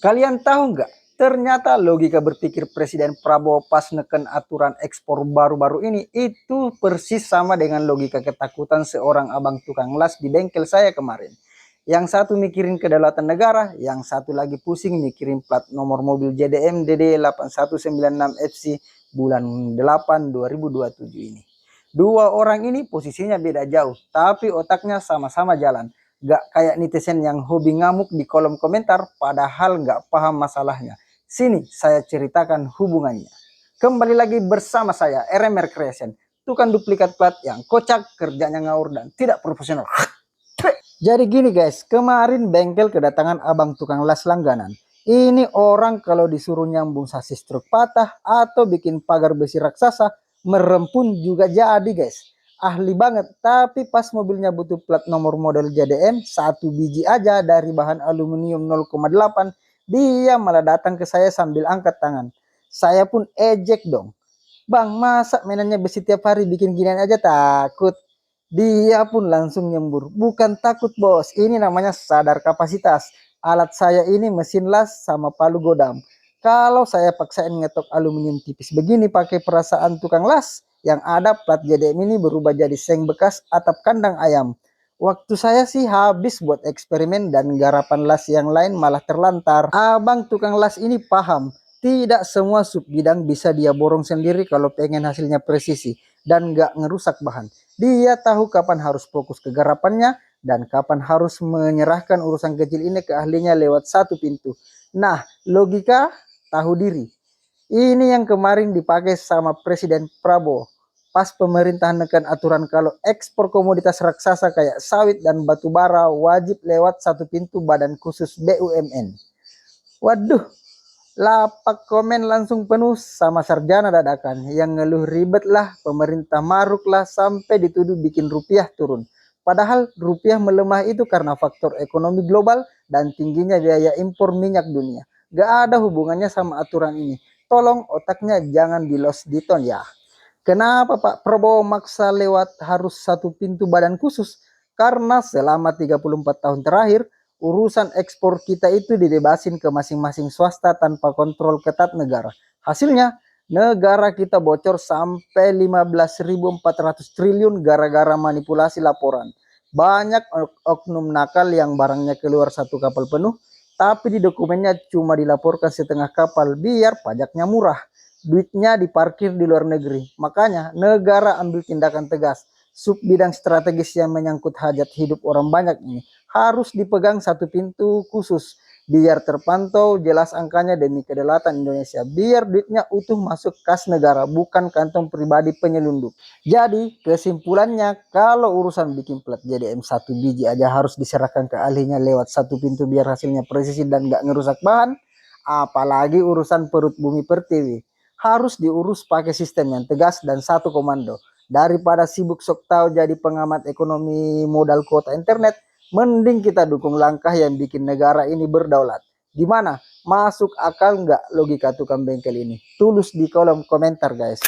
Kalian tahu nggak? Ternyata logika berpikir Presiden Prabowo pas neken aturan ekspor baru-baru ini itu persis sama dengan logika ketakutan seorang abang tukang las di bengkel saya kemarin. Yang satu mikirin kedaulatan negara, yang satu lagi pusing mikirin plat nomor mobil JDM DD 8196 FC bulan 8 2027 ini. Dua orang ini posisinya beda jauh, tapi otaknya sama-sama jalan. Gak kayak netizen yang hobi ngamuk di kolom komentar padahal gak paham masalahnya. Sini saya ceritakan hubungannya. Kembali lagi bersama saya RMR Creation, tukang duplikat plat yang kocak, kerjanya ngawur dan tidak profesional. Jadi gini guys, kemarin bengkel kedatangan abang tukang las langganan. Ini orang kalau disuruh nyambung sasis truk patah atau bikin pagar besi raksasa, merem pun juga jadi guys. Ahli banget, tapi pas mobilnya butuh plat nomor model JDM, satu biji aja dari bahan aluminium 0,8, dia malah datang ke saya sambil angkat tangan. Saya pun ejek dong. Bang, masa mainannya besi tiap hari bikin ginian aja takut? Dia pun langsung nyembur. Bukan takut bos, ini namanya sadar kapasitas. Alat saya ini mesin las sama palu godam. Kalau saya paksain ngetok aluminium tipis begini pakai perasaan tukang las, yang ada plat JDM ini berubah jadi seng bekas atap kandang ayam. Waktu saya sih habis buat eksperimen dan garapan las yang lain malah terlantar. Abang tukang las ini paham, tidak semua sub bidang bisa dia borong sendiri kalau pengen hasilnya presisi dan nggak ngerusak bahan. Dia tahu kapan harus fokus ke garapannya dan kapan harus menyerahkan urusan kecil ini ke ahlinya lewat satu pintu. Nah, logika tahu diri. Ini yang kemarin dipakai sama Presiden Prabowo. Pas pemerintah nekan aturan kalau ekspor komoditas raksasa kayak sawit dan batu bara wajib lewat satu pintu badan khusus BUMN. Waduh, lapak komen langsung penuh sama sarjana dadakan yang ngeluh ribet lah, pemerintah maruk lah sampai dituduh bikin rupiah turun. Padahal rupiah melemah itu karena faktor ekonomi global dan tingginya biaya impor minyak dunia. Gak ada hubungannya sama aturan ini. Tolong otaknya jangan di lost di ton ya. Kenapa Pak Prabowo maksa lewat harus satu pintu badan khusus? Karena selama 34 tahun terakhir urusan ekspor kita itu dibebasin ke masing-masing swasta tanpa kontrol ketat negara. Hasilnya, negara kita bocor sampai 15.400 triliun gara-gara manipulasi laporan. Banyak oknum nakal yang barangnya keluar satu kapal penuh, tapi di dokumennya cuma dilaporkan setengah kapal biar pajaknya murah. Duitnya diparkir di luar negeri. Makanya negara ambil tindakan tegas. Sub bidang strategis yang menyangkut hajat hidup orang banyak ini harus dipegang satu pintu khusus biar terpantau jelas angkanya demi kedaulatan Indonesia, biar duitnya utuh masuk kas negara bukan kantong pribadi penyelundup. Jadi kesimpulannya, kalau urusan bikin plat JDM satu biji aja harus diserahkan ke ahlinya lewat satu pintu biar hasilnya presisi dan gak ngerusak bahan, apalagi urusan perut bumi pertiwi harus diurus pakai sistem yang tegas dan satu komando. Daripada sibuk sok tahu jadi pengamat ekonomi modal kuota internet, mending kita dukung langkah yang bikin negara ini berdaulat. Gimana? Masuk akal nggak logika tukang bengkel ini? Tulis di kolom komentar guys.